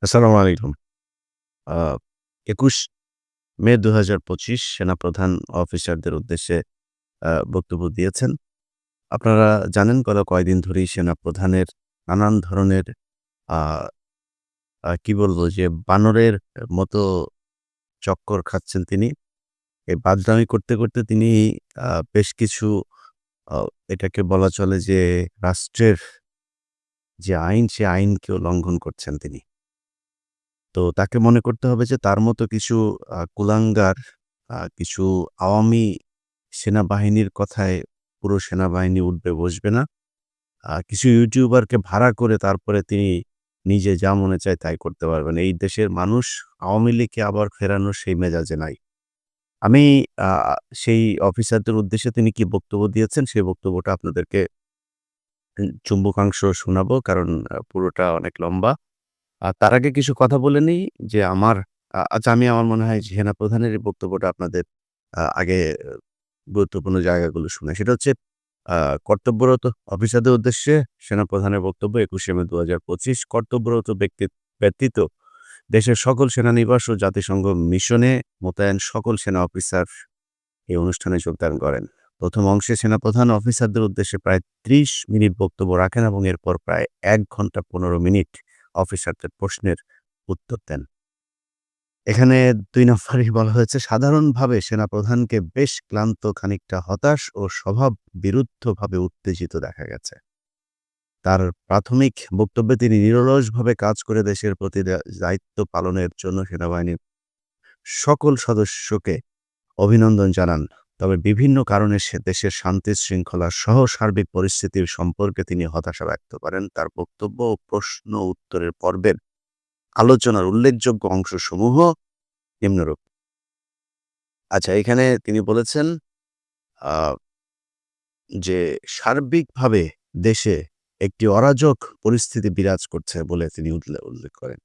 আসসালামু আলাইকুম। আ ২১ মে ২০২৫ সেনাপ্রধান অফিসারদের উদ্দেশ্যে বক্তব্য দিয়েছেন। আপনারা জানেন গত কয়েকদিন ধরেই সেনাপ্রধানের নানান ধরনের আ কি বলবো যে বানরের মতো চক্কর খাচ্ছেন তিনি। এই বাদরামি করতে, করতে তিনি বেশ কিছু আ এটাকে বলা চলে যে রাষ্ট্রের যে আইন, সে আইনকেও লঙ্ঘন করছেন তিনি। তো তাকে মনে করতে হবে যে তার মতো কিছু কুলাঙ্গার কিছু আওয়ামী সেনাবাহিনীর কথায় পুরো সেনাবাহিনী উঠবে বসবে না। কিছু ইউটিউবারকে ভাড়া করে তারপরে তিনি নিজে যা মনে চায় তাই করতে পারবেন। এই দেশের মানুষ আওয়ামী লীগকে আবার ফেরানোর সেই মেজাজে নাই। আমি আ সেই অফিসারদের উদ্দেশ্যে তিনি কি বক্তব্য দিয়েছেন সেই বক্তব্যটা আপনাদেরকে চুম্বকাংশ শোনাবো কারণ পুরোটা অনেক লম্বা। তার আগে কিছু কথা বলে নিই যে আচ্ছা আমি আমার মনে হয় সেনাপ্রধানের এই বক্তব্যটা আপনাদের আগে গুরুত্বপূর্ণ জায়গাগুলো শোনাই। সেটা হচ্ছে আ কর্তব্যরত অফিসারদের উদ্দেশ্যে সেনাপ্রধানের বক্তব্য ২১শে মে ২০২৫ কর্তব্যরত ব্যক্তি ব্যতীত দেশের সকল সেনানিবাস ও জাতিসংঘ মিশনে মোতায়েন সকল সেনা অফিসার এই অনুষ্ঠানে যোগদান করেন। ১ম অংশে সেনাপ্রধান অফিসারদের উদ্দেশ্যে প্রায় ৩০ মিনিট বক্তব্য রাখেন এবং এরপর প্রায় ১ ঘন্টা ১৫ মিনিট অফিসারদের প্রশ্নের উত্তর দেন। এখানে ২ নম্বরেই বলা হয়েছে, সাধারণভাবে সেনাপ্রধানকে বেশ ক্লান্ত, খানিকটা হতাশ ও স্বভাববিরুদ্ধভাবে উত্তেজিত দেখা গেছে। তার প্রাথমিক বক্তব্যে তিনি নিরলসভাবে কাজ করে দেশের প্রতি দায়িত্ব পালনের জন্য সেনাবাহিনীর সকল সদস্যকে অভিনন্দন জানান। তবে বিভিন্ন কারণে দেশের শান্তি শৃঙ্খলা সহ সার্বিক পরিস্থিতির সম্পর্কে তিনি হতাশা ব্যক্ত করেন। তার বক্তব্য ও প্রশ্ন উত্তরের পর্বের আলোচনার উল্লেখযোগ্য অংশসমূহ নিম্নরূপ। আচ্ছা, এখানে তিনি বলেছেন আ যে সার্বিকভাবে দেশে একটি অরাজক পরিস্থিতি বিরাজ করছে বলে তিনি উল্লেখ করেন।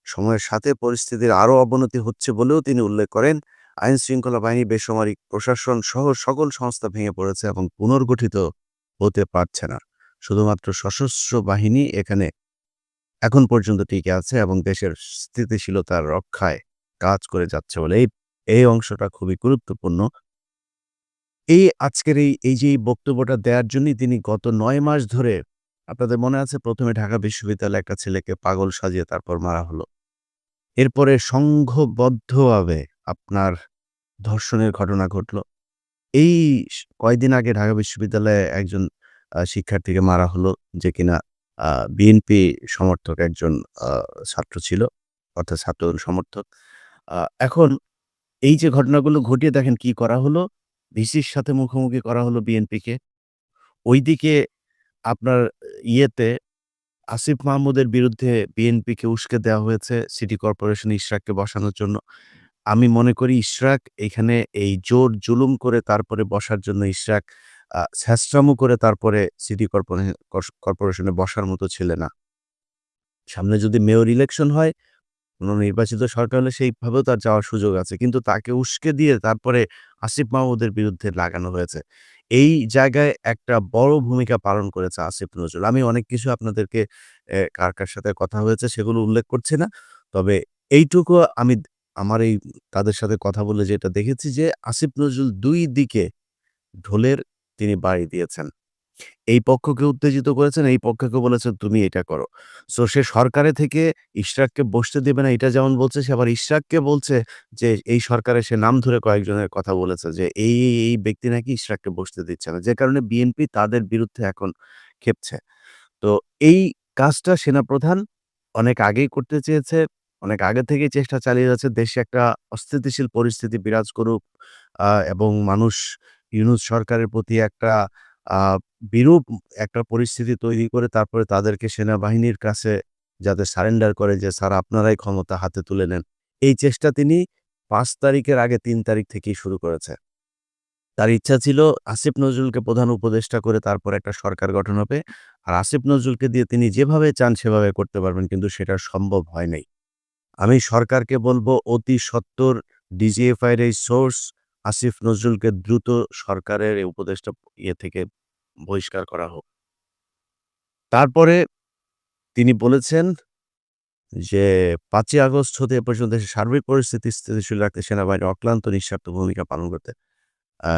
সময়ের সাথে পরিস্থিতির আরও অবনতি হচ্ছে বলেও তিনি উল্লেখ করেন। আইনশৃঙ্খলা বাহিনী, বেসামরিক প্রশাসন সহ সকল সংস্থা ভেঙে পড়েছে এবং পুনর্গঠিত হতে পারছে না। শুধুমাত্র সশস্ত্র বাহিনী এখানে এখন পর্যন্ত টিকে আছে এবং দেশের স্থিতিশীলতা রক্ষায় কাজ করে যাচ্ছে বলে এই অংশটা খুবই গুরুত্বপূর্ণ। আজকের এই যে এই বক্তব্যটা দেওয়ার জন্যই তিনি গত ৯ মাস ধরে আপনাদের মনে আছে ১ম এ ঢাকা বিশ্ববিদ্যালয়ে একটা ছেলেকে পাগল সাজিয়ে তারপর মারা হলো। এরপরে সংঘবদ্ধভাবে আপনার ধর্ষণের ঘটনা ঘটল। এই কয়েকদিন আগে ঢাকা বিশ্ববিদ্যালয়ে একজন শিক্ষার্থীকে মারা হলো যে কিনা আ বিএনপি সমর্থক একজন আ ছাত্র ছিল, অর্থাৎ ছাত্র সমর্থক। আ এখন এই যে ঘটনাগুলো ঘটিয়ে দেখেন কি করা হলো, ভিসির সাথে মুখোমুখি করা হলো বিএনপিকে। ঐদিকে আপনার ইয়েতে আসিফ মাহমুদের বিরুদ্ধে বিএনপিকে উস্কে দেওয়া হয়েছে সিটি কর্পোরেশন ইশরাককে বসানোর জন্য। আমি মনে করি ইশরাক এখানে এই জোর জুলুম করে তারপরে বসার জন্য ইশরাক ছ্যাঁচড়ামো করে তারপরে সিটি কর্পোরেশনে বসার মতো ছেলে না। সামনে যদি মেয়র ইলেকশন হয়, কোন নির্বাচিত সরকার হলে সেইভাবেও তার যাওয়ার সুযোগ আছে। কিন্তু তাকে উস্কে দিয়ে তারপরে আসিফ মাহমুদের বিরুদ্ধে লাগানো হয়েছে। এই জায়গায় একটা বড় ভূমিকা পালন করেছে আসিফ নজরুল। আমি অনেক কিছু আপনাদেরকে কার সাথে কথা হয়েছে সেগুলো উল্লেখ করছি না। তবে এইটুকু আমি আমার তাদের সাথে কথা বলে যেটা দেখেছি যে আসিফ নজরুল ২ দিকে ঢোলের তিনি বাড়ি দিয়েছেন। এই পক্ষকে উত্তেজিত করেছেন, এই পক্ষকে বলেছেন তুমি এটা করো। সো সে সরকারে থেকে ইশরাককে বসতে দেবে না এটা যেমন বলছে, সে আবার ইশরাককে বলছে যে এই সরকারে সে নাম ধরে কয়েকজনের কথা বলেছে যে এই ব্যক্তি নাকি ইশরাককে বসতে দিচ্ছে না। যে কারণে বিএনপি তাদের বিরুদ্ধে এখন ক্ষেপছে। তো এই কাজটা সেনাপ্রধান অনেক আগেই করতে চেয়েছে। অনেক আগে থেকেই চেষ্টা চালিয়ে যাচ্ছে। দেশে একটা অস্থিতিশীল পরিস্থিতি বিরাজ করুক এবং মানুষ ইউনূস সরকারের প্রতি একটা আ বিরূপ একটা পরিস্থিতি তৈরি করে তারপরে তাদেরকে সেনাবাহিনীর কাছে যাতে সারেন্ডার করে যে, "স্যার আপনারাই ক্ষমতা হাতে তুলে নেন।" এই চেষ্টা তিনি ৫ তারিখের আগে ৩ তারিখ থেকেই শুরু করেছে। তার ইচ্ছা ছিল আসিফ নজরুলকে প্রধান উপদেষ্টা করে তারপর একটা সরকার গঠন হবে। আর আসিফ নজরুলকে দিয়ে তিনি যেভাবে চান সেভাবে করতে পারবেন কিন্তু সেটা সম্ভব হয় নাই। আমি সরকারকে বলব অতি সত্বর ডিজিএফআই এর এই সোর্স আসিফ নজরুলকে দ্রুত সরকারের এই উপদেষ্টা থেকে বহিষ্কার করা হোক। তারপরে তিনি বলেছেন যে ৫ই আগস্ট হতে এ পর্যন্ত দেশের সার্বিক পরিস্থিতি স্থিতিশীল রাখতে সেনাবাহিনী অক্লান্ত নিঃস্বার্থ ভূমিকা পালন করতে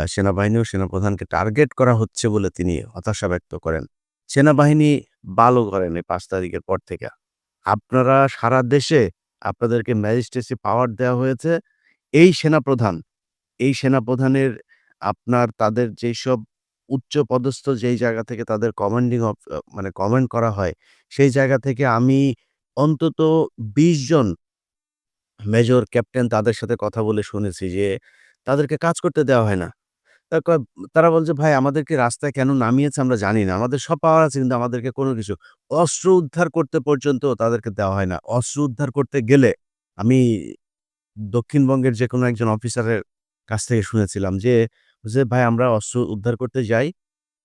সেনাবাহিনী ও সেনাপ্রধানকে টার্গেট করা হচ্ছে বলে তিনি হতাশা ব্যক্ত করেন। সেনাবাহিনী ভালো করেন এই ৫ তারিখের পর থেকে। আপনারা সারা দেশে আপনাদেরকে ম্যাজিস্ট্রেসি পাওয়ার দেওয়া হয়েছে। এই সেনাপ্রধান, এই সেনাপ্রধানের আপনার তাদের যেসব উচ্চপদস্থ যেই জায়গা থেকে তাদের কমান্ডিং মানে কমান্ড করা হয়, সেই জায়গা থেকে আমি অন্তত ২০ জন মেজর, ক্যাপ্টেন তাদের সাথে কথা বলে শুনেছি যে তাদেরকে কাজ করতে দেওয়া হয় না। তা কয় তারা বলছে, "ভাই আমাদেরকে রাস্তায় কেন নামিয়েছে আমরা জানি না। আমাদের সব পাওয়ার আছে কিন্তু আমাদেরকে কোনো কিছু" অস্ত্র উদ্ধার করতে পর্যন্ত তাদেরকে দেওয়া হয় না। অস্ত্র উদ্ধার করতে গেলে আমি দক্ষিণবঙ্গের যেকোনো একজন অফিসারের কাছ থেকে শুনেছিলাম যে, "ভাই আমরা অস্ত্র উদ্ধার করতে যাই,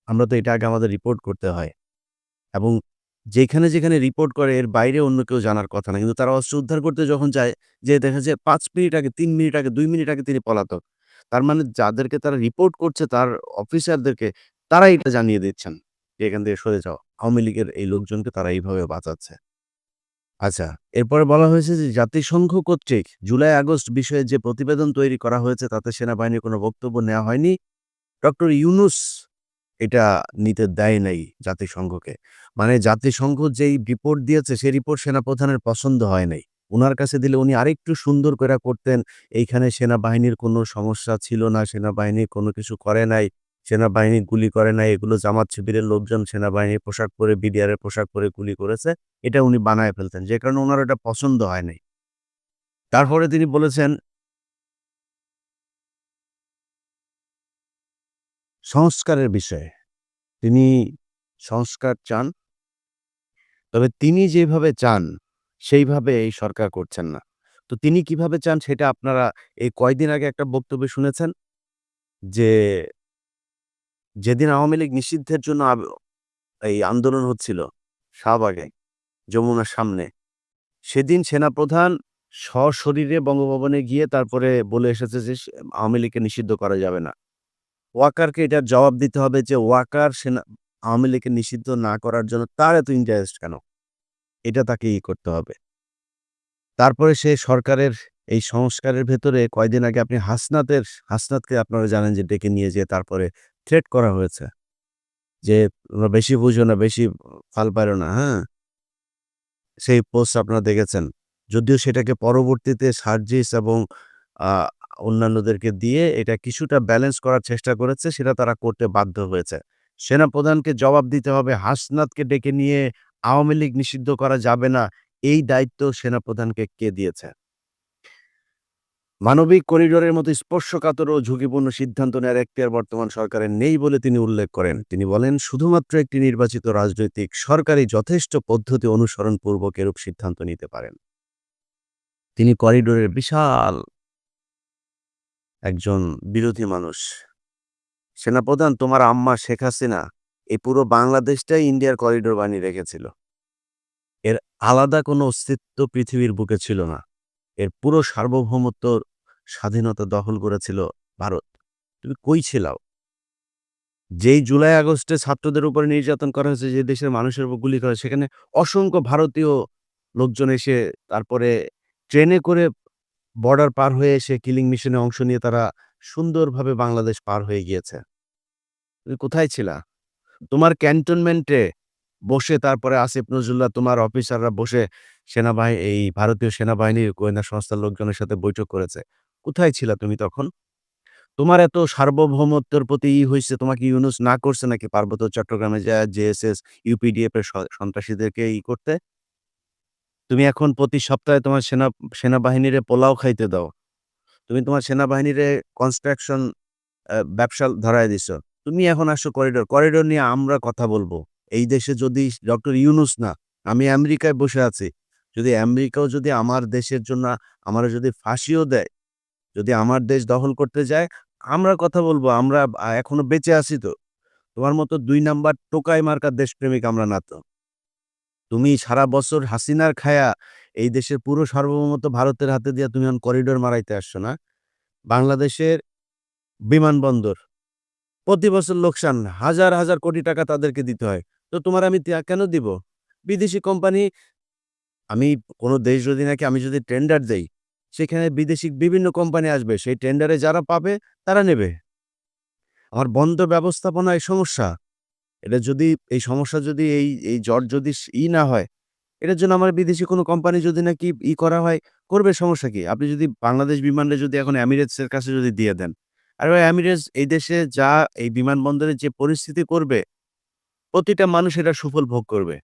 আমরা তো এটা আগে আমাদের রিপোর্ট করতে হয় এবং যেখানে রিপোর্ট করে এর বাইরে অন্য কেউ জানার কথা না। কিন্তু তারা অস্ত্র উদ্ধার করতে যখন যায়, যেয়ে দেখে যে ৫ মিনিট আগে, ৩ মিনিট আগে, ২ মিনিট আগে তিনি পলাতক। তার মানে যাদেরকে তারা রিপোর্ট করছে তার অফিসারদেরকে, তারাই এটা জানিয়ে দিচ্ছেন যে, "এখান থেকে সরে যাও।" আওয়ামী লীগের এই লোকজনকে তারা এইভাবে বাঁচাচ্ছে। আচ্ছা, এরপরে বলা হয়েছে যে জাতিসংঘ কর্তৃক জুলাই-আগস্ট বিষয়ে যে প্রতিবেদন তৈরি করা হয়েছে তাতে সেনাবাহিনীর কোনো বক্তব্য নেওয়া হয়নি। ডক্টর ইউনূস এটা নিতে দেয় নাই জাতিসংঘকে। মানে জাতিসংঘ যেই রিপোর্ট দিয়েছে সেই রিপোর্ট সেনাপ্রধানের পছন্দ হয় নাই। উনার কাছে দিলে উনি আরেকটু সুন্দর কইরা করতেন। এইখানে সেনাবাহিনীর কোনো সমস্যা ছিল না, সেনাবাহিনী কোনো কিছু করে নাই, সেনাবাহিনী গুলি করে নাই, এগুলো জামাত শিবিরের লোকজন সেনাবাহিনীর পোশাক পরে, বিডিআর এর পোশাক পরে গুলি করেছে। এটা উনি বানায় ফেলতেন। যে কারণে উনার এটা পছন্দ হয় নাই। তারপরে তিনি বলেছেন সংস্কারের বিষয়ে। তিনি সংস্কার চান। তবে তিনি যেভাবে চান, সেইভাবে এই সরকার করছেন না। তো তিনি কিভাবে চান সেটা আপনারা এই কয়দিন আগে একটা বক্তব্যে শুনেছেন যে, যেদিন আওয়ামী লীগ নিষিদ্ধের জন্য এই আন্দোলন হচ্ছিল শাহবাগে, যমুনার সামনে, সেদিন সেনাপ্রধান সশরীরে বঙ্গভবনে গিয়ে তারপরে বলে এসেছে যে আওয়ামী লীগকে নিষিদ্ধ করা যাবে না। ওয়াকারকে এটার জবাব দিতে হবে যে ওয়াকার আওয়ামী লীগকে নিষিদ্ধ না করার জন্য তার এত ইন্টারেস্ট কেন? এটা তাকে করতে হবে। তারপরে সে সরকারের এই সংস্কারের ভেতরে কয়দিন আগে আপনি হাসনাতকে আপনারা জানেন যে ডেকে নিয়ে যেয়ে তারপরে থ্রেট করা হয়েছে যে, "তোমরা বেশি বুঝো না, বেশি ফাল পাইরো না।" হ্যাঁ? সেই পোস্ট আপনারা দেখেছেন। যদিও সেটাকে পরবর্তীতে সার্জিস এবং আ অন্যান্যদেরকে দিয়ে এটা কিছুটা ব্যালেন্স করার চেষ্টা করেছে, সেটা তারা করতে বাধ্য হয়েছে। সেনাপ্রধানকে জবাব দিতে হবে, হাসনাতকে ডেকে নিয়ে আওয়ামী লীগ নিষিদ্ধ করা যাবে না, এই দায়িত্ব সেনাপ্রধানকে কে দিয়েছে? মানবিক করিডোরের মতো স্পর্শকাতর ও ঝুঁকিপূর্ণ সিদ্ধান্ত নেওয়ার এখতিয়ার বর্তমান সরকারের নেই বলে তিনি উল্লেখ করেন। তিনি বলেন, শুধুমাত্র একটি নির্বাচিত রাজনৈতিক সরকারই যথেষ্ট পদ্ধতি অনুসরণপূর্বক এরূপ সিদ্ধান্ত নিতে পারেন। তিনি করিডোরের বিশাল একজন বিরোধী মানুষ। সেনাপ্রধান, তোমার আম্মা শেখ হাসিনা এই পুরো বাংলাদেশটাই ইন্ডিয়ার করিডোর বানিয়ে রেখেছিল। এর আলাদা কোনো অস্তিত্ব পৃথিবীর বুকে ছিল না। এর পুরো সার্বভৌমত্ব, স্বাধীনতা দখল করেছিল ভারত। তুমি কই ছিলাও? যেই জুলাই আগস্টে ছাত্রদের উপরে নির্যাতন করা হয়েছে, যে দেশের মানুষের উপর গুলি করা হয়েছে, সেখানে অসংখ্য ভারতীয় লোকজন এসে তারপরে ট্রেনে করে বর্ডার পার হয়ে এসে কিলিং মিশনে অংশ নিয়ে তারা সুন্দরভাবে বাংলাদেশ পার হয়ে গিয়েছে। তুমি কোথায় ছিলা? তোমার ক্যান্টনমেন্টে বসে তারপরে আসিফ নজরুল্লাহ তোমার অফিসাররা বসে এই ভারতীয় সেনাবাহিনীর গোয়েন্দা সংস্থার লোকজনের সাথে বৈঠক করেছে। কোথায় ছিলা তুমি তখন? তোমার এত সার্বভৌমত্বের প্রতি হইছে, তোমাকে ইউনুস না করছে নাকি পার্বত্য চট্টগ্রামে যায়া জেএসএস, ইউপিডিএফ এর সন্ত্রাসীদেরকে করতে? তুমি এখন প্রতি সপ্তাহে তোমার সেনাবাহিনীরে পোলাও খাইতে দাও। তুমি তোমার সেনাবাহিনীরে কনস্ট্রাকশন ব্যবসা ধরায় দিছো। তুমি এখন আসছো করিডোর। করিডোর নিয়ে আমরা কথা বলব। এই দেশে যদি ডক্টর ইউনুস না, আমি আমেরিকায় বসে আছি। যদি আমেরিকাও যদি আমার দেশের জন্য আমারে যদি ফাঁসিও দেয়, যদি আমার দেশ দখল করতে যায়, আমরা কথা বলব। আমরা এখনো বেঁচে আছি তো। তোমার মতো ২ নাম্বার টোকাই মার্কা দেশপ্রেমিক আমরা না তো। তুমি সারা বছর হাসিনার খায়া এই দেশের পুরো সার্বভৌমত্ব ভারতের হাতে দিয়া তুমি এখন করিডোর মারাইতে আসছো না? বাংলাদেশের বিমানবন্দর প্রতি বছর লোকসান। হাজার কোটি টাকা তাদেরকে দিতে হয়। তো তোমার আমি কেন দিব? বিদেশি কোম্পানি আমি কোনো দেশ যদি নাকি আমি যদি টেন্ডার দেই, সেখানে বিদেশি বিভিন্ন কোম্পানি আসবে। সেই টেন্ডারে যারা পাবে তারা নেবে। আমার বন্দর ব্যবস্থাপনায় সমস্যা। এটা যদি এই সমস্যা যদি এই জট যদি না হয়, এটার জন্য আমার বিদেশি কোনো কোম্পানি যদি নাকি করা হয়, করবে সমস্যা কি? আপনি যদি বাংলাদেশ বিমানটা যদি এখন এমিরেটস এর কাছে যদি দিয়ে দেন, আর ওই এমিরেটস এই দেশে যা এই বিমানবন্দরের যে পরিস্থিতি করবে, প্রতিটা মানুষ এটার সুফল ভোগ করবে।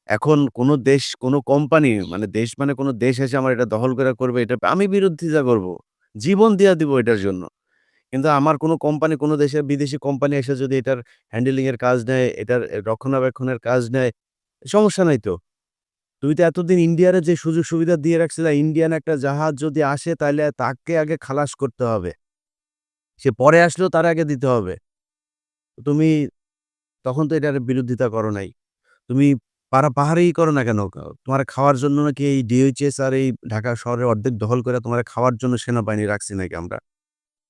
এখন কোন দেশ, কোন কোম্পানি মানে দেশ মানে কোন দেশ এসে আমার এটা দখল করে করবে, এটা আমি বিরোধিতা করব। জীবন দিয়া দিব এটার জন্য। কিন্তু আমার কোন কোম্পানি, কোন দেশের বিদেশি কোম্পানি এসে যদি এটার হ্যান্ডেলিং এর কাজ নেয়, এটার রক্ষণাবেক্ষণের কাজ নেয়, সমস্যা নাই তো। তুমি তো এতদিন ইন্ডিয়ারে যে সুযোগ সুবিধা দিয়ে রাখছিলা, ইন্ডিয়ান একটা জাহাজ যদি আসে তাইলে তাকে আগে খালাস করতে হবে। সে পরে আসলেও তার আগে দিতে হবে। তুমি তখন তো এটার বিরোধিতা করো নাই। তুমি পাহাড়েই করো না কেন? তোমারে খাওয়ার জন্য নাকি এই ডিওএইচএস আর এই ঢাকা শহরের অর্ধেক দখল করে তোমারে খাওয়ার জন্য সেনাবাহিনী রাখছি নাকি আমরা?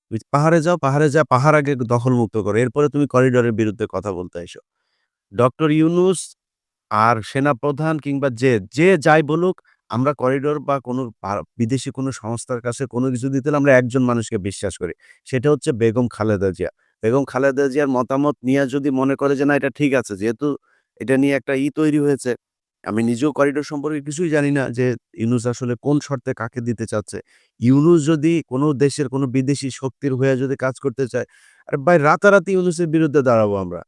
তুমি পাহাড়ে যাও, পাহাড়ে যা পাহাড় আগে দখলমুক্ত করো। এরপরে তুমি করিডোরের বিরুদ্ধে কথা বলতে আইসো। ডক্টর ইউনূস আর সেনাপ্রধান কিংবা যে যাই বলুক, আমরা করিডোর বা কোনো বিদেশি কোনো সংস্থার কাছে কোনো কিছু দিতে হলে আমরা একজন মানুষকে বিশ্বাস করি। সেটা হচ্ছে বেগম খালেদা জিয়া। বেগম খালেদা জিয়ার মতামত নিয়ে যদি মনে করে যে না এটা ঠিক আছে, যেহেতু এটা নিয়ে একটা তৈরি হয়েছে। আমি নিজেও করিডোর সম্পর্কে কিছুই জানি না যে ইউনূস আসলে কোন শর্তে কাকে দিতে চাচ্ছে। ইউনূস যদি কোনো দেশের কোনো বিদেশি শক্তির হয়ে যদি কাজ করতে চায়, আরে ভাই রাতারাতি ইউনূসের বিরুদ্ধে দাঁড়াবো আমরা।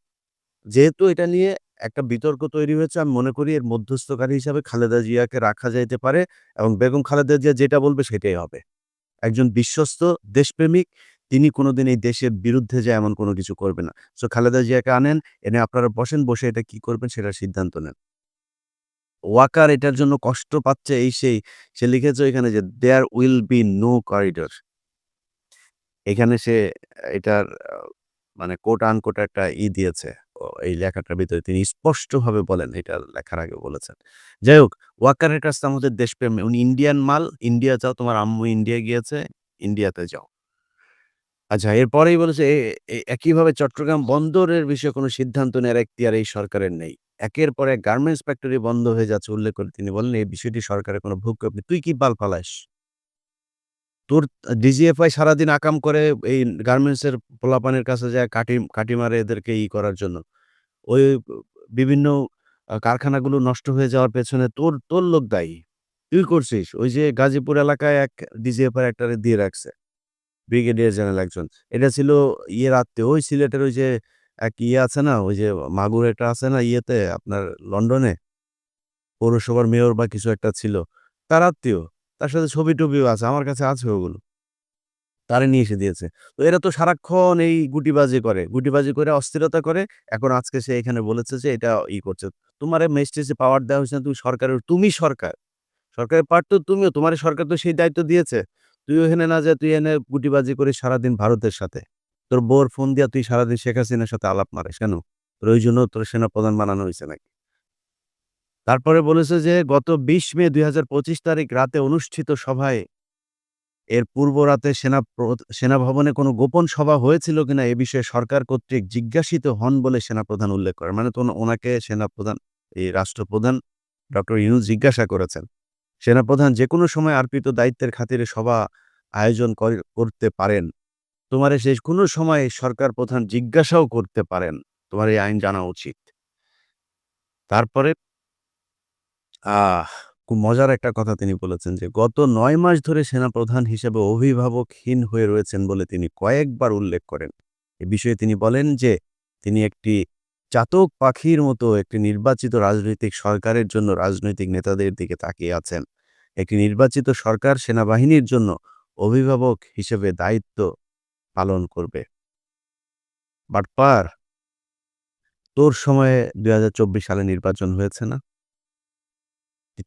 যেহেতু এটা নিয়ে একটা বিতর্ক তৈরি হয়েছে, আমি মনে করি এর মধ্যস্থকারী হিসাবে খালেদা জিয়াকে রাখা যাইতে পারে এবং বেগম খালেদা জিয়া যেটা বলবে সেটাই হবে। একজন বিশ্বস্ত দেশপ্রেমিক, তিনি কোনোদিন এই দেশের বিরুদ্ধে যায় এমন কোনো কিছু করবে না। সো খালেদা জিয়াকে আনেন, এনে আপনারা বসেন, বসে এটা কি করবেন সেটার সিদ্ধান্ত নেন। ওয়াকার এটার জন্য কষ্ট পাচ্ছে এই সেই, সে লিখেছে ওইখানে যে, "there will be no corridor." এখানে সে এটার মানে কোট আনকোট একটা দিয়েছে। এই লেখাটার ভিতরে তিনি স্পষ্টভাবে বলেন, এটা লেখার আগে বলেছেন। যাই হোক, ওয়াকারের কাছে আমাদের দেশপ্রেম, উনি ইন্ডিয়ান মাল, ইন্ডিয়া যাও, তোমার আম্মু ইন্ডিয়া গিয়েছে, ইন্ডিয়াতে যাও। আচ্ছা, এরপরেই বলেছে একইভাবে চট্টগ্রাম বন্দরের বিষয়ে কোনো সিদ্ধান্ত নেওয়ার এখতিয়ার এই সরকারের নেই। একের পর এক গার্মেন্টস ফ্যাক্টরি বন্ধ হয়ে যাচ্ছে উল্লেখ করে তিনি বলেন, "এই বিষয়টি সরকারের কোনো ভূক্ষেপ নেই।" তুই কি পাল পালাস? তোর ডিজিএফআই সারাদিন আকাম করে এই গার্মেন্টসের পোলাপানের কাছে যায় কাঠি মারে এদেরকে করার জন্য। ওই বিভিন্ন কারখানাগুলো নষ্ট হয়ে যাওয়ার পেছনে তোর লোক দায়ী। তুই করছিস। ওই যে গাজীপুর এলাকায় এক ডিজিএফআই একটারে দিয়ে রাখছে। ব্রিগেডিয়ার জেনারেল একজন। এটা ছিল আত্মীয়। ওই সিলেটের ওই যে এক আছে না? ওই যে মাগুর একটা আছে না আপনার লন্ডনে? পৌরসভার মেয়র বা কিছু একটা ছিল। তার আত্মীয়। তার সাথে ছবি-টবিও আছে। আমার কাছে আছে ওগুলো। তারে নিয়ে এসে দিয়েছে। তো এরা তো সারাক্ষণ এই গুটিবাজি করে। গুটিবাজি করে অস্থিরতা করে। এখন আজকে সে এখানে বলেছে যে এটা করছে। তোমারে ম্যাজিস্ট্রেসি পাওয়ার দেওয়া হইছে না, তুমি সরকারের তুমি সরকার। সরকারের পার্ট তো তুমিও। তোমারে সরকার তো সেই দায়িত্ব দিয়েছে। তুই ওখানে না যেয়ে তুই এনে গুটিবাজি করিস সারাদিন ভারতের সাথে। তোর বউর ফোন দিয়া তুই সারাদিন শেখ হাসিনার সাথে আলাপ মারিস কেন? তোর ওইজন্য তোর সেনাপ্রধান বানানো হইছে নাকি? তারপরে বলেছে যে গত ২০ মে ২০২৫ তারিখ রাতে অনুষ্ঠিত সভায় এর পূর্ব রাতে সেনা ভবনে কোনো গোপন সভা হয়েছিল কিনা এ বিষয়ে সরকার কর্তৃক জিজ্ঞাসিত হন বলে সেনাপ্রধান উল্লেখ করেন। মানে তো ওনাকে সেনাপ্রধান রাষ্ট্রপ্রধান ডক্টর ইউনূস জিজ্ঞাসা করেছেন। সেনাপ্রধান যেকোনো সময় অর্পিত দায়িত্বের খাতিরে সভা আয়োজন করতে পারেন। তোমারে কোনো সময় সরকার প্রধান জিজ্ঞাসাও করতে পারেন। তোমার এই আইন জানা উচিত। তারপরে আহ খুব মজার একটা কথা তিনি বলেছেন যে, গত ৯ মাস ধরে সেনাপ্রধান হিসেবে অভিভাবকহীন হয়ে রয়েছেন বলে তিনি কয়েকবার উল্লেখ করেন। এ বিষয়ে তিনি বলেন যে, তিনি একটি চাতক পাখির মতো একটি নির্বাচিত রাজনৈতিক সরকারের জন্য রাজনৈতিক নেতাদের দিকে তাকিয়ে আছেন। একটি নির্বাচিত সরকার সেনাবাহিনীর জন্য অভিভাবক হিসেবে দায়িত্ব পালন করবে। বাটপার, তোর সময়ে ২০২৪ সালে নির্বাচন হয়েছে না?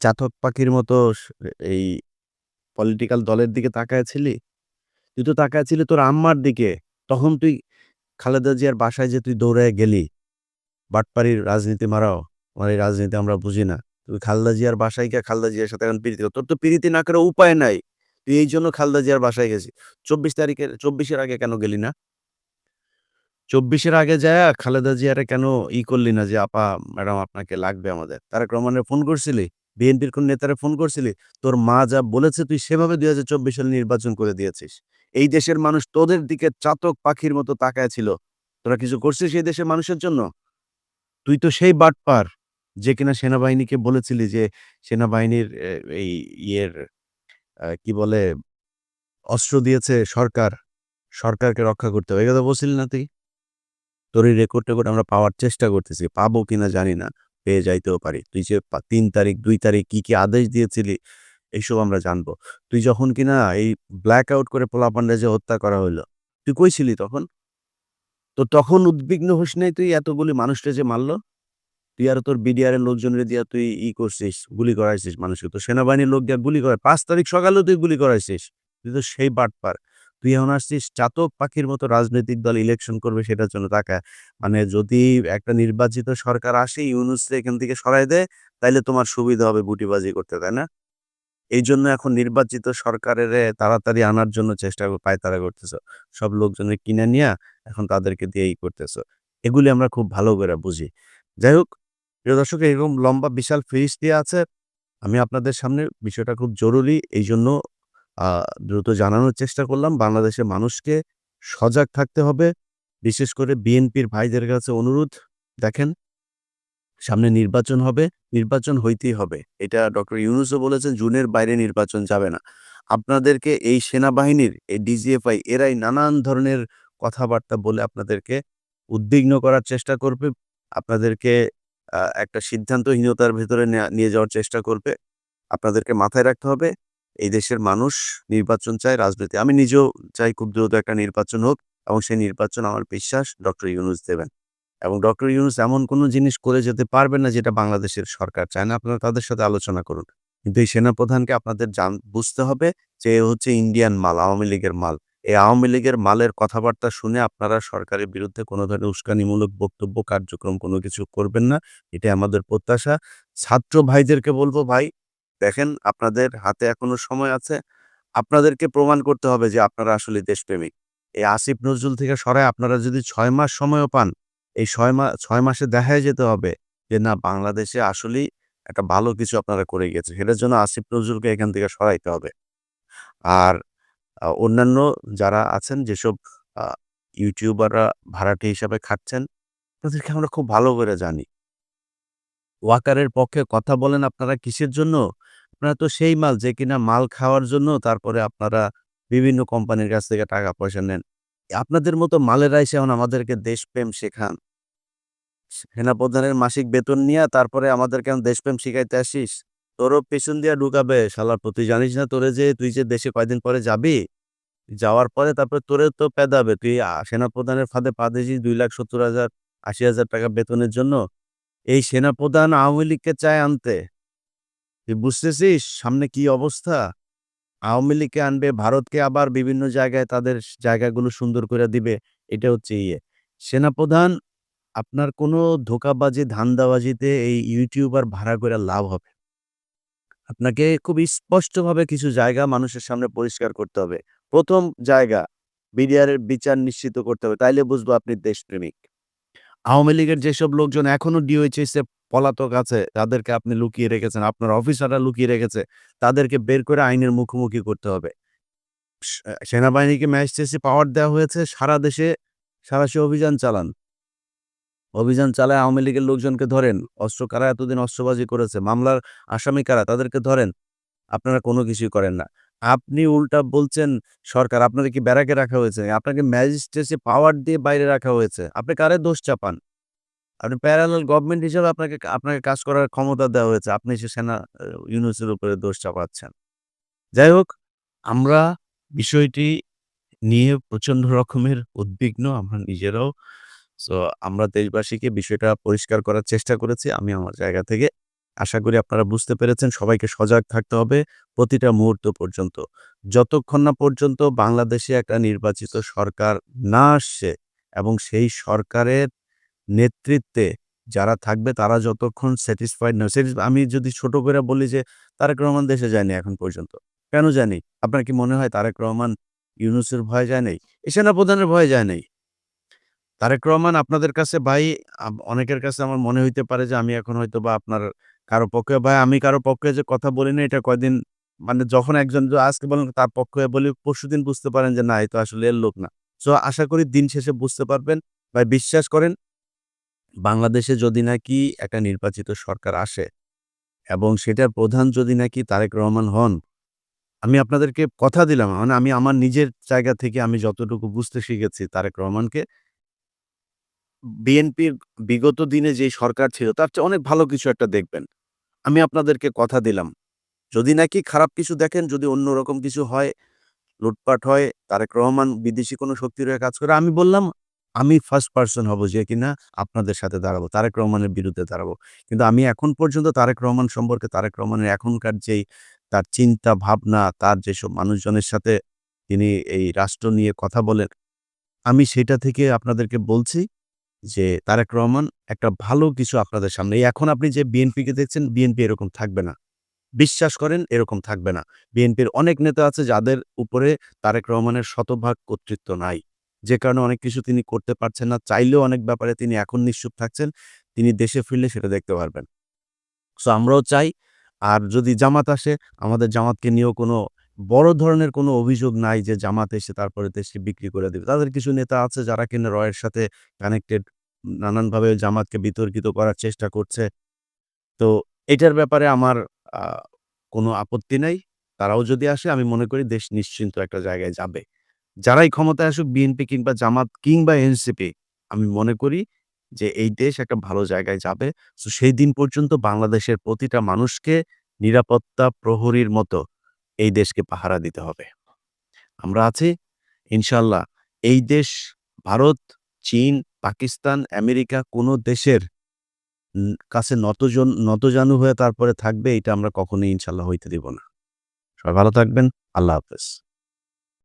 চাতক পাখির মতো এই পলিটিক্যাল দলের দিকে তাকায়া ছিলি? তুই তো তাকায়া ছিলি তোর আম্মার দিকে। তখন তুই খালেদা জিয়ার বাসায় যে তুই দৌড়াইয়া গেলি, বাটপাড়ির রাজনীতি মারাও। আমার এই রাজনীতি আমরা বুঝি না। তুই খালেদা জিয়ার বাসায় গিয়া খালেদা জিয়ার সাথে এখন প্রীতি কর। তোর তো প্রীতি না করে উপায় নাই। তুই এইজন্য খালেদা জিয়ার বাসায় গেছিস। ২৪ এর আগে কেন গেলি না? ২৪ এর আগে যায়া খালেদা জিয়ারে কেন করলি না যে, "আপা, ম্যাডাম আপনাকে লাগবে আমাদের।" তারেক রহমানের ফোন করছিলি? বিএনপির কোন নেতারে ফোন করছিলি? তোর মা যা বলেছে তুই সেভাবে ২০২৪ সালে নির্বাচন করে দিয়েছিস। এই দেশের মানুষ তোদের দিকে চাতক পাখির মতো তাকায় ছিল। তোরা কিছু করছিস এই দেশের মানুষের জন্য? তুই তো সেই বাটপার যে কিনা সেনাবাহিনীকে বলেছিলি যে সেনাবাহিনীর এই ইয়ের কি বলে অস্ত্র দিয়েছে সরকার, সরকারকে রক্ষা করতে হবে। এই কথা বলছিলি না তুই? তোর এই রেকর্ড-টেকর্ড আমরা পাওয়ার চেষ্টা করতেছি। পাবো কিনা জানি না। পেয়ে যাইতেও পারি। তুই যে ৩ তারিখ, ২ তারিখ কি আদেশ দিয়েছিলি এইসব আমরা জানবো। তুই যখন কিনা এই ব্ল্যাক আউট করে পোলাপানরে যে হত্যা করা হইলো, তুই কই ছিলি তখন? তো তখন উদ্বিগ্ন হোস নাই তুই এতগুলি মানুষরে যে মারল? তুই আর তোর বিডিআর এর লোকজনরে দিয়া তুই করছিস, গুলি করাইছিস মানুষকে। তো সেনাবাহিনীর লোক দিয়া গুলি করে ৫ তারিখ সকালেও তুই গুলি করাইছিস। তুই তো সেই বাটপার। তুই এখন আসছিস চাতক পাখির মতো রাজনৈতিক দল ইলেকশন করবে সেটার জন্য তাকায়া। মানে যদি একটা নির্বাচিত সরকার আসে ইউনূসরে এখান থেকে সরায় দেয়, তাইলে তোমার সুবিধা হবে গুটিবাজি করতে, তাই না? এইজন্য এখন নির্বাচিত সরকারেরে তাড়াতাড়ি আনার জন্য চেষ্টা পায়তারা করতেছ। সব লোকজনের কিনে নিয়া এখন তাদেরকে দিয়ে করতেছ। এগুলি আমরা খুব ভালো করে বুঝি। যাই হোক, প্রিয় দর্শক এরকম লম্বা বিশাল ফিরিস্তি আছে। আমি আপনাদের সামনে বিষয়টা খুব জরুরি এইজন্য আ দ্রুত জানানোর চেষ্টা করলাম। বাংলাদেশের মানুষকে সজাগ থাকতে হবে। বিশেষ করে বিএনপির ভাইদের কাছে অনুরোধ, দেখেন সামনে নির্বাচন হবে, নির্বাচন হইতেই হবে। এটা ডক্টর ইউনূসও বলেছেন জুনের বাইরে নির্বাচন যাবে না। আপনাদেরকে এই সেনাবাহিনীর এই ডিজিএফআই এরাই নানান ধরনের কথাবার্তা বলে আপনাদেরকে উদ্বিগ্ন করার চেষ্টা করবে। আপনাদেরকে একটা সিদ্ধান্তহীনতার ভেতরে নিয়ে যাওয়ার চেষ্টা করবে। আপনাদেরকে মাথায় রাখতে হবে, এই দেশের মানুষ নির্বাচন চায়, রাজনীতি আমি নিজেও চাই খুব দ্রুত একটা নির্বাচন হোক এবং সেই নির্বাচন আমার বিশ্বাস ডক্টর ইউনূস দেবেন। এবং ডক্টর ইউনূস এমন কোনো জিনিস করে যেতে পারবেন না যেটা বাংলাদেশের সরকার চায় না। আপনারা তাদের সাথে আলোচনা করুন। কিন্তু এই সেনাপ্রধানকে আপনাদের বুঝতে হবে যে এ হচ্ছে ইন্ডিয়ান মাল, আওয়ামী লীগের মাল। এই আওয়ামী লীগের মালের কথাবার্তা শুনে আপনারা সরকারের বিরুদ্ধে কোনো ধরনের উস্কানিমূলক বক্তব্য, কার্যক্রম কোনো কিছু করবেন না। এটাই আমাদের প্রত্যাশা। ছাত্র ভাইদেরকে বলব, ভাই দেখেন আপনাদের হাতে এখনো সময় আছে। আপনাদেরকে প্রমাণ করতে হবে যে আপনারা আসলে দেশপ্রেমিক। এই আসিফ নজরুল থেকে সরায় আপনারা যদি ৬ মাস সময়ও পান, এই ৬ মাসে দেখায় যেতে হবে যে না বাংলাদেশে আসলেই একটা ভালো কিছু আপনারা করে গিয়েছেন। সেটার জন্য আসিফ নজরুলকে এখান থেকে সরাইতে হবে। আর অন্যান্য যারা আছেন যেসব আ ইউটিউবাররা ভাড়াটে হিসাবে খাটছেন, তাদেরকে আমরা খুব ভালো করে জানি। ওয়াকারের পক্ষে কথা বলেন আপনারা কিসের জন্য? আপনারা তো সেই মাল যে কিনা মাল খাওয়ার জন্য তারপরে আপনারা বিভিন্ন কোম্পানির কাছ থেকে টাকা পয়সা নেন। আপনাদের মতো মালেরা এসে এখন আমাদেরকে দেশপ্রেম শেখান। সেনাপ্রধানের মাসিক বেতন নিয়া তারপরে আমাদেরকে এখন দেশপ্রেম শিখাইতে আসিস? তোরও পেছন দিয়া ঢুকাবে শালার পুত। তুই জানিস না তোরে যে তুই যে দেশে কয়দিন পরে যাবি? যাওয়ার পরে তারপরে তোরে তো পেদাবে। তুই সেনাপ্রধানের ফাঁদে পা দিয়েছিস ২,৭০,০০০ ৳৮০,০০০ বেতনের জন্য। এই সেনাপ্রধান আওয়ামী লীগকে চায় আনতে। তুই বুঝতেছিস সামনে কি অবস্থা? আওয়ামী লীগকে আনবে, ভারতকে আবার বিভিন্ন জায়গায় তাদের জায়গাগুলো সুন্দর করে দিবে। এটা হচ্ছে ইয়ে। সেনাপ্রধান আপনার কোনো ধোঁকাবাজি, ধান্দাবাজিতে এই ইউটিউবার ভাড়া কইরা লাভ হবে। আপনাকে খুব স্পষ্টভাবে কিছু জায়গা মানুষের সামনে পরিষ্কার করতে হবে। ১ম জায়গা বিডিআরের বিচার নিশ্চিত করতে হবে। তাইলে বুঝবো আপনি দেশপ্রেমিক। আওয়ামী লীগের যেসব লোকজন এখনো ডিওএইচএস এ পলাতক আছে, তাদেরকে আপনি লুকিয়ে রেখেছেন। আপনার অফিসাররা লুকিয়ে রেখেছে। তাদেরকে বের করে আইনের মুখোমুখি করতে হবে। সেনাবাহিনীকে ম্যাজিস্ট্রেসি পাওয়ার দেওয়া হয়েছে। সারা দেশে সাঁড়াশি অভিযান চালান। অভিযান চালায় আওয়ামী লীগের লোকজনকে ধরেন। অস্ত্র কারা এতদিন অস্ত্রবাজি করেছে, মামলার আসামি কারা তাদেরকে ধরেন। আপনারা কোনো কিছুই করেন না। আপনি উল্টা বলছেন সরকার আপনারে কি ব্যারাকে রাখা হয়েছে? আপনাকে ম্যাজিস্ট্রেসি পাওয়ার দিয়ে বাইরে রাখা হয়েছে। আপনি কারে দোষ চাপান? আপনি প্যারালাল গভর্নমেন্ট হিসেবে আপনাকে কাজ করার ক্ষমতা দেওয়া হয়েছে। আপনি সে সেনা ইউনূসের উপরে দোষ চাপাচ্ছেন। যাই হোক, আমরা বিষয়টি নিয়ে প্রচন্ড রকমের উদ্বিগ্ন আমরা নিজেরাও। সো আমরা দেশবাসীকে বিষয়টা পরিষ্কার করার চেষ্টা করেছি আমি আমার জায়গা থেকে। আশা করি আপনারা বুঝতে পেরেছেন সবাইকে সজাগ থাকতে হবে প্রতিটা মুহূর্ত পর্যন্ত। যতক্ষণ না পর্যন্ত বাংলাদেশে একটা নির্বাচিত সরকার না আসছে এবং সেই সরকারের নেতৃত্বে যারা থাকবে তারা যতক্ষণ স্যাটিসফাইড না আমি যদি ছোট করে বলি যে তারেক রহমান দেশে যায়নি এখন পর্যন্ত। কেন যায়নি? আপনার কি মনে হয় তারেক রহমান ইউনূসের ভয়ে যায় নাই? এ সেনাপ্রধানের ভয়ে যায় নাই। তারেক রহমান আপনাদের কাছে ভাই অনেকের কাছে আমার মনে হইতে পারে যে আমি এখন হয়তোবা আপনার কারো পক্ষে ভাই আমি কারো পক্ষে যে কথা বলি না এটা কয়দিন মানে যখন একজন আজকে বলেন তার পক্ষে বলি পরশুদিন বুঝতে পারেন যে না, এ তো আসলে এর লোক না। সো আশা করি দিন শেষে বুঝতে পারবেন। ভাই বিশ্বাস করেন বাংলাদেশে যদি নাকি একটা নির্বাচিত সরকার আসে এবং সেটার প্রধান যদি নাকি তারেক রহমান হন, আমি আপনাদেরকে কথা দিলাম মানে আমি আমার নিজের জায়গা থেকে আমি যতটুকু বুঝতে শিখেছি তারেক রহমানকে, বিএনপির বিগত দিনে যে সরকার ছিল তার চেয়ে অনেক ভালো কিছু একটা দেখবেন। আমি আপনাদেরকে কথা দিলাম। যদি নাকি খারাপ কিছু দেখেন, যদি অন্যরকম কিছু হয়, লুটপাট হয়, তারেক রহমান বিদেশি কোনো শক্তির হয়ে কাজ করে, আমি বললাম আমি ফার্স্ট পারসন হব যে কিনা আপনাদের সাথে দাঁড়াবো। তারেক রহমানের বিরুদ্ধে দাঁড়াবো। কিন্তু আমি এখন পর্যন্ত তারেক রহমান সম্পর্কে তারেক রহমানের এখনকার যেই তার চিন্তা ভাবনা, তার যেসব মানুষজনের সাথে তিনি এই রাষ্ট্র নিয়ে কথা বলেন, আমি সেটা থেকে আপনাদেরকে বলছি যে তারেক রহমান একটা ভালো কিছু আপনাদের সামনে এই এখন আপনি যে বিএনপিকে দেখছেন, বিএনপি এরকম থাকবে না। বিশ্বাস করেন এরকম থাকবে না। বিএনপির অনেক নেতা আছে যাদের উপরে তারেক রহমানের শতভাগ কর্তৃত্ব নাই। যে কারণে অনেক কিছু তিনি করতে পারছেন না। চাইলেও অনেক ব্যাপারে তিনি এখন নিশ্চুপ থাকছেন। তিনি দেশে ফিরলে সেটা দেখতে পারবেন। সো আমরাও চাই আর যদি জামাত আসে, আমাদের জামাতকে নিয়েও কোনো বড় ধরনের কোনো অভিযোগ নাই যে জামাত এসে তারপরে দেশকে বিক্রি করে দিবে। তাদের কিছু নেতা আছে যারা কিনা রয়ের সাথে কানেক্টেড নানানভাবে জামাতকে বিতর্কিত করার চেষ্টা করছে। তো এটার ব্যাপারে আমার আ কোনো আপত্তি নাই। তারাও যদি আসে আমি মনে করি দেশ নিশ্চিন্ত একটা জায়গায় যাবে। যারাই ক্ষমতায় আসুক বিএনপি কিংবা জামাত কিংবা এনসিপি, আমি মনে করি যে এই দেশ একটা ভালো জায়গায় যাবে। সো সেই দিন পর্যন্ত বাংলাদেশের প্রতিটা মানুষকে নিরাপত্তা প্রহরীর মতো এই দেশকে পাহারা দিতে হবে। আমরা আছি ইনশাআল্লাহ। এই দেশ ভারত, চীন, পাকিস্তান, আমেরিকা কোনো দেশের কাছে নতজানু হয়ে তারপরে থাকবে এটা আমরা কখনোই ইনশাআল্লাহ হইতে দিব না। সবাই ভালো থাকবেন। আল্লাহ হাফেজ।